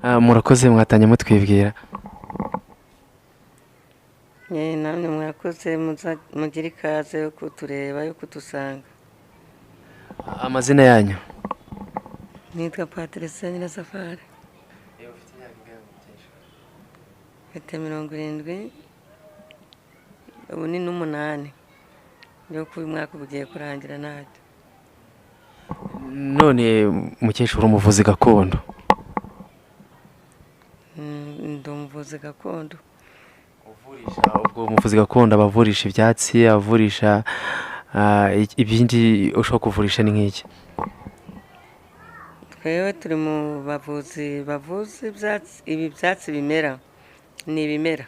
murakoze mwatanye mutwibwira. namwe mwakoze mugire ikaze yo kutureba yo kudusanga. Amazina yanyu? Nitwa Patricia Nyirasafari. Mfite 70, ubu ni n'umunani yo kuba umwaka ugiye kurangira ntacyo. None mukecuru umuvuzi gakondo? Ndi umuvuzi gakondo. Ubwo umuvuzi gakondo abavurisha ibyatsi, avurisha ibindi ushobora kuvurisha ni nk'iki? Twewe turi mu bavuzi bavuza ibyatsi, ibi byatsi bimera ni ibimera.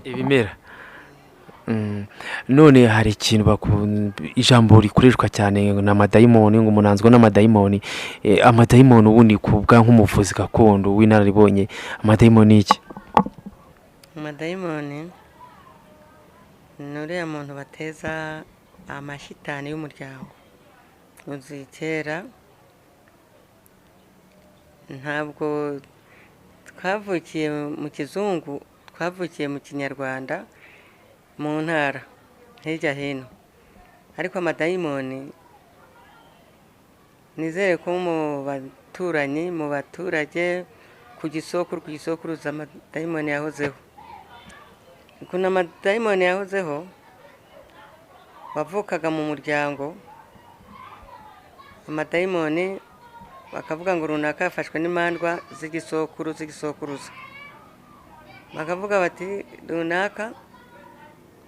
Ibimera. None hari ikintu ijambo rikoreshwa cyane na madayimoni, ngo umunanzwe n'amadayimoni. Amadayimoni ubundi kubwa nk'umuvuzi gakondo w'inararibonye, amadayimoni iki? Amadayimoni ni uriya muntu bateza amashitani y'umuryango. Uzi kera ntabwo twavukiye mu kizungu, twavukiye mu kinyarwanda mu ntara hirya hino, ariko amadayimoni nizere ko mu baturanyi, mu baturage, ku gisokuruza amadayimoni yahozeho. Ukuntu amadayimoni yahozeho, wavukaga mu muryango, amadayimoni bakavuga ngo runaka yafashwe n'imandwa z'igisokuruza, bakavuga bati runaka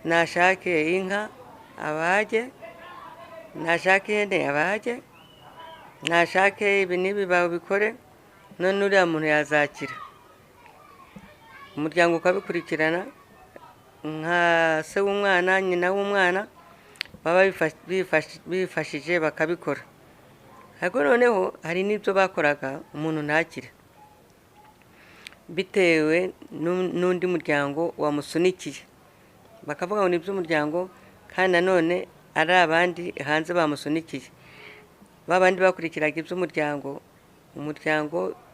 nashake inka abage, nashake ihene abage, nashake ibi n'ibi babikore, none uriya muntu yazakira. Umuryango ukabikurikirana, nka se w'umwana, nyina w'umwana baba bifashije bakabikora. Ariko noneho hari n'ibyo bakoraga umuntu ntakire, bitewe n'undi muryango wamusunikiye. Bakavuga ngo ni iby'umuryango, kandi nanone ari abandi hanze bamusunikiye. Babandi bakurikiraga iby'umuryango,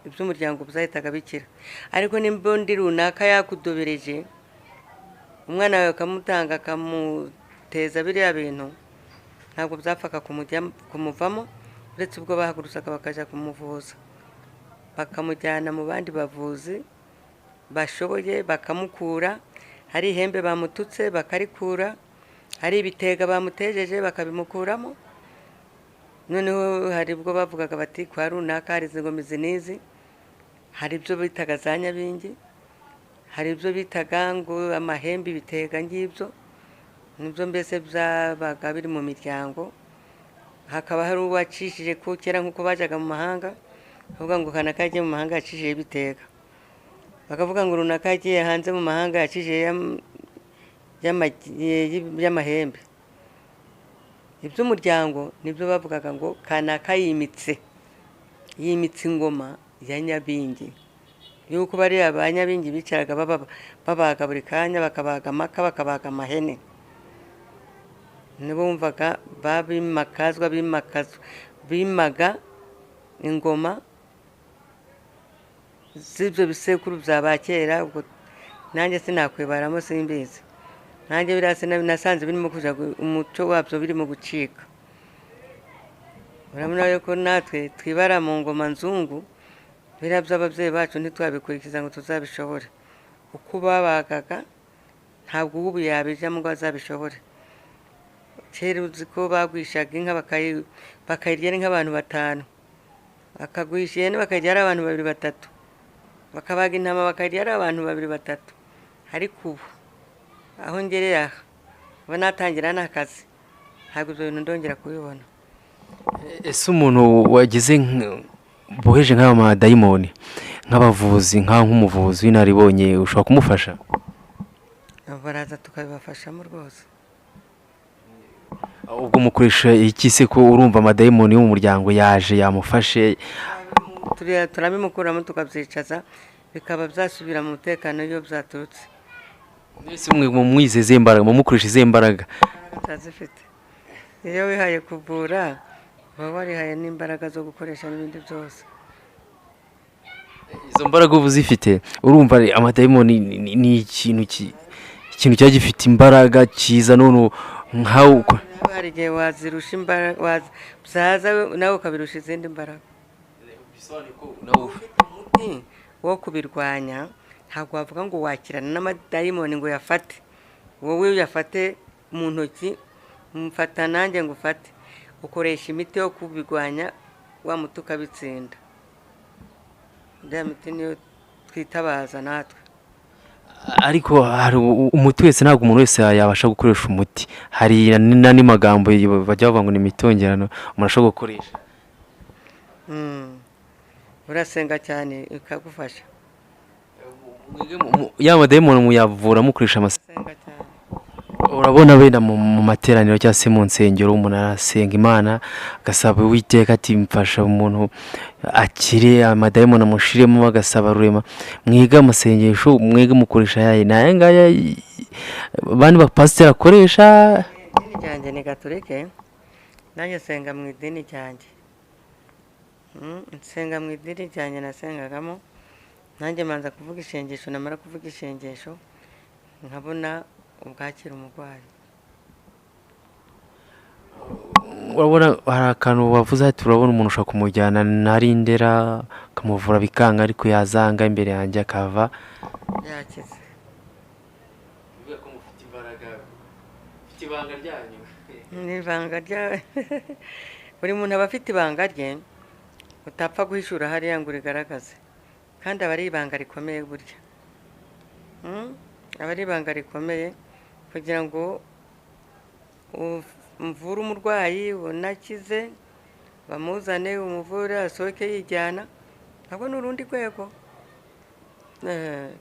iby'umuryango bizahitaga bikira. Ariko nimba undi runaka yakudobereje, umwana wawe ukamutanga akamuteza biriya bintu, ntabwo byapfaga kumuvamo, uretse ubwo bahagurusaga bakajya kumuvuza, bakamujyana mu bandi bavuzi bashoboye, bakamukura. Hari ihembe bamututse bakarikura, hari ibitega bamutejeje bakabimukuramo. Noneho hari ubwo bavugaga bati kwa runaka hari izi ngoma izi n'izi, hari ibyo bitaga za nyabingi, hari ibyo bitaga ngo amahembe, ibitega ngibyo nibyo mbese byabaga biri mu miryango. Hakaba hari uwacishije ko kera nk'uko bajyaga mu mahanga, bavuga ngo kanaka yagiye mu mahanga yacishije ibitega, bakavuga ngo runaka yagiye hanze mu mahanga yacishije y'amahembe. Iby'umuryango nibyo bavugaga ngo kanaka yimitse ingoma ya nyabingi, yuko bariya ba nyabingi bicaraga babaga buri kanya, bakabaga amaka, bakabaga amahene. Nibo bumvaga bimaga ingoma z'ibyo bisekuru bya ba kera. Ubwo nanjye sinakwibaramo, simbizi. Nanjye birasa nasanze birimo kuja umuco wabyo birimo gucika. Urabona yuko natwe twibara mu ngoma nzungu, biriya by'ababyeyi bacu ntitwabikurikiza ngo tuzabishobore. Uko babagaga ntabwo ubu yabijamo ngo azabishobore. Kera uzi ko bagwishaga inka bakayirya ari nk'abantu 5, bakagwisha ihene bakayirya ari abantu 2 3, bakabaga intama bakayirya ari abantu 2 3. Ariko ubu aho ngereye aha, uba natangira n'akazi, ntabwo ibyo bintu ndongera kubibona. Ese umuntu wagize boheje nk'aba madayimoni, nk'abavuzi, nk'umuvuzi w'inaribonye, ushobora kumufasha? Baraza tukabibafashamo rwose. Ubwo mukoresha iki se, ko urumva amadayimoni yo mu muryango yaje yamufashe? Turabimukuramo tukabyicaza, bikaba byasubira mu mutekano iyo byaturutse. Mbese mwe mwizeze imbaraga, mukoresha izi imbaraga? Tutazifite. Iyo wihaye kuvura, uba warihaye n'imbaraga zo gukoresha n'ibindi byose. izo mbaraga uba uzifite urumva amadayimoni ni ikintu cyaba gifite imbaraga cyiza none nkawe hari igihe wazirusha imbaraga byaza nawe ukabirusha izindi mbaraga. Umuti wo kubirwanya ntabwo wavuga ngo wakirana n'amadayimoni ngo uyafate, wowe uyafate mu ntoki, mfata nanjye ngo ufate, ukoresha imiti yo kubirwanya wa muti ukabitsinda. Iriya miti niyo twitabaza natwe. ariko hari umuti wese ntabwo umuntu wese yabasha gukoresha umuti, hari n'andi magambo bajya bavuga ngo ni imitongerano umuntu ashobora gukoresha. Urasenga cyane ikagufasha. ya madayimoni muyavura mukoresha Senga cyane. urabona wenda mu materaniro cyangwa se mu nsengero umuntu arasenga Imana agasaba Uwiteka ati mfasha umuntu akire amadayimoni amushiremo, agasaba rurema. Mwiga amasengesho mwege mukoresha yaye naye ngaya bandi bapasiteri akoresha. Idini ryanjye ni Gatolika, nanjye senga mu idini ryanjye. Nsenga mu idini ryanjye nasengagamo, nanjye manza kuvuga isengesho, namara kuvuga isengesho nkabona ubwakira umurwayi. Urabona hari akantu wavuze ati urabona umuntu ushaka kumujyana nari Ndera akamuvura bikanga ariko yazanga imbere yanjye akava Yakize. Ni ibanga rya buri muntu aba afite ibanga rye utapfa guhishura hariya ngo urigaragaze, kandi aba ari ibanga rikomeye burya. Aba ari ibanga rikomeye kugira ngo umvure umurwayi unakize, bamuzane umuvure asohoke yijyana, ntabwo ni urundi rwego.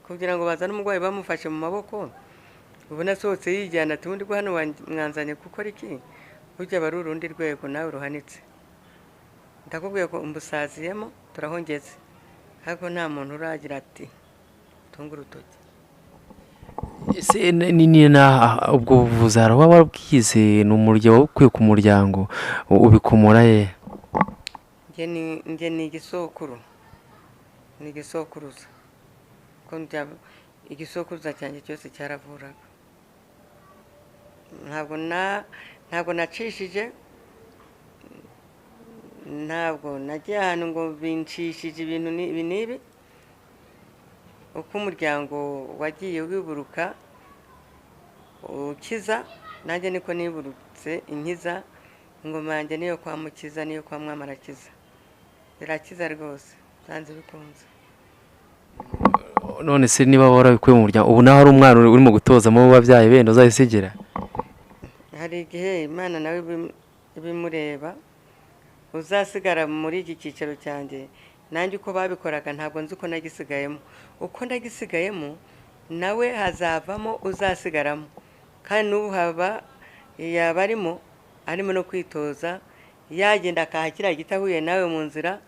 Kugira ngo bazane umurwayi bamufashe mu maboko ubona asohotse yijyana ati ubundi bwo hano mwanzanye gukora iki, burya aba ari urundi rwego nawe ruhanitse. Ndakubwiye ko mbusaziyemo turahongeze, ariko nta muntu uragira ati tunga urutoki. ese ubwo buvuzi hari waba warabwize ni umuryango ukwiye ku muryango ubikomora ye? Njye ni igisokuru, ni igisokuruza, ko igisokuruza cyanjye cyose cyaravuraga. Ntabwo nacishije, ntabwo nagiye ahantu ngo binshishije ibintu ibi n'ibi. Uko umuryango wagiye wiburuka ukiza, nanjye niko niburutse inkiza. Ingoma yanjye niyo kwa Mukiza, niyo kwa Mwamarakiza, birakiza rwose byanze bikunze. none se niba warabikuye mu muryango ubu naho hari umwana urimo gutozamo wabyaye bene uzayisigira? Hari igihe Imana nawe ibimureba uzasigara muri iki cyiciro cyanjye. Nanjye uko babikoraga ntabwo nzi uko nagisigayemo, uko nagisigayemo nawe hazavamo uzasigaramo, kandi n'ubu yaba arimo no kwitoza, yagenda akahakira giti ahuye nawe mu nzira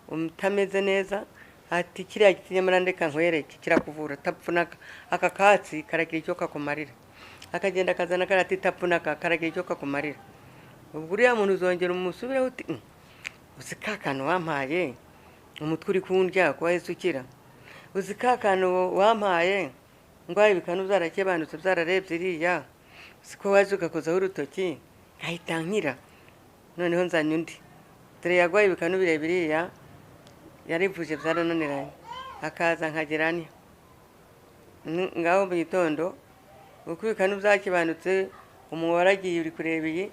utameze neza, ati kiriya giti nyamara ndeka nkwereke kirakuvura, tapfunaka aka katsi karagira icyo kakumarira, akagenda akazana karati tapfunaka karagira icyo kakumarira. Ubwo uriya muntu uzongera umusubireho uti uzi ka kantu wampaye umutwe uri kundya ko wahise ukira, uzi ka kantu wampaye ndwaye ibikanu byarakebanutse byararebye iriya, siko waje ugakozaho urutoki ngahita nkira, noneho nzanye undi dore yarwaye ibikanu birebiriya yarivuje byarananiranye, akaza nkageranya ngaho mu gitondo uko ibikanu byakebanutse umuntu waragiye uri kureba iyi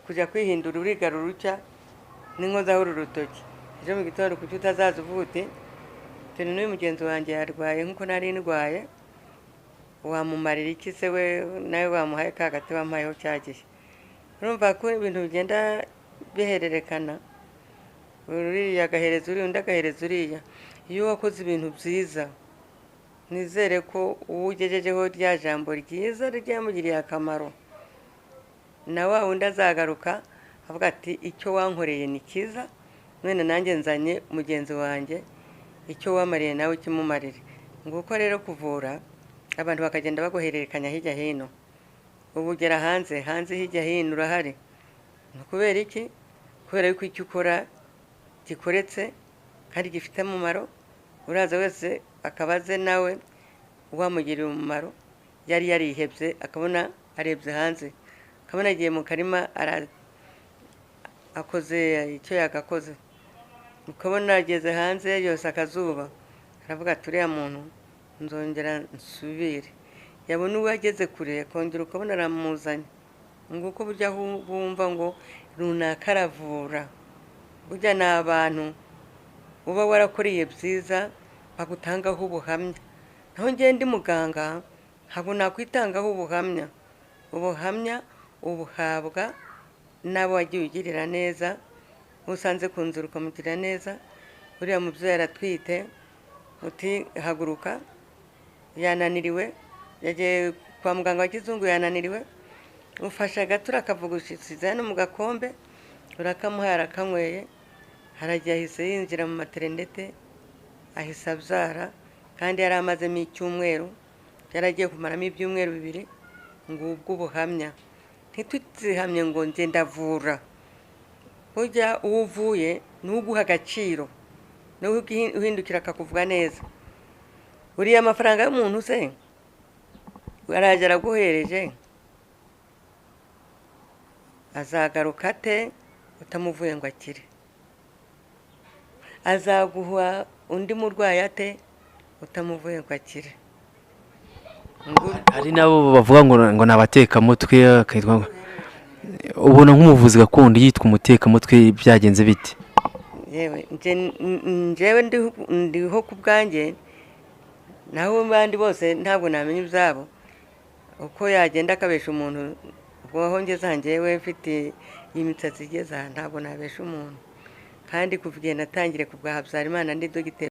kujya kwihindura urigarura urucya n'inkozaho uru rutoki. Ejo mu gitondo kuki utazaza uvuga uti turi n'uyu mugenzi wanjye yarwaye nk'uko nari ndwaye, wamumarira iki se we nawe wamuhaye ka gati wampayeho cyagiye. Urumva ko ibintu bigenda bihererekana, uriya agahereza uriya undi agahereza uriya. Iyo wakoze ibintu byiza nizere ko uwo ugejejeho rya jambo ryiza ryamugiriye akamaro, na wa wundi azagaruka avuga ati icyo wankoreye ni cyiza, mwene nanjye nzanye mugenzi wanjye icyo wamariye nawe kimumarire. Nguko rero kuvura abantu bakagenda baguhererekanya hirya hino, ubu ugera hanze hirya hino urahari. Ni kubera iki? Kubera yuko icyo ukora gikoretse kandi gifite umumaro, uraza wese akaba aze nawe wamugirira umumaro, yari yarihebye akabona arebye hanze, akabona agiye mu karima akoze icyo yagakoze, ukabona ageze hanze yose akazuba, aravuga ati uriya muntu nzongera nsubire, yabona uwo ageze kure akongera ukabona aramuzanye. Nguko burya bumva ngo runaka aravura, burya ni abantu uba warakoreye byiza bagutangaho ubuhamya. Naho njye ndi muganga ntabwo nakwitangaho ubuhamya, ubuhamya ubuhabwa n'abo wagiye ugirira neza, usanze ku nzira ukamugirira neza. Uriya mubyeyi aratwite, uti haguruka, yananiriwe, yagiye kwa muganga wa kizungu yananiriwe, ufashe agatura akavugushiriza hano mu gakombe, urakamuha arakanyweye, haragiye ahise yinjira mu materinete, ahise abyara, kandi yari amazemo icyumweru, yari agiye kumaramo ibyumweru 2. Ngubwo ubuhamya. Ntituzihamye ngo nge ndavura, burya uwo uvuye n'uguha agaciro, niwe uhindukira akakuvuga neza. Uriya amafaranga y'umuntu se arajya araguhereje, azagaruka ate utamuvuye ngo akire? Azaguha undi murwayi ate utamuvuye ngo akire? hari nabo bavuga ngo ni abatekamutwe, ubona nk'umuvuzi gakondo yitwa umutekamutwe byagenze bite? yewe njyewe ndiho ku bwanjye, naho abandi bose ntabwo namenya ibyabo, uko yagenda akabesha umuntu. Ubwo aho ngeze njyewe mfite imisatsi igeze aha ntabwo nabesha umuntu, kandi kuva igihe natangire ku bwa Habyarimana ndi dogiteri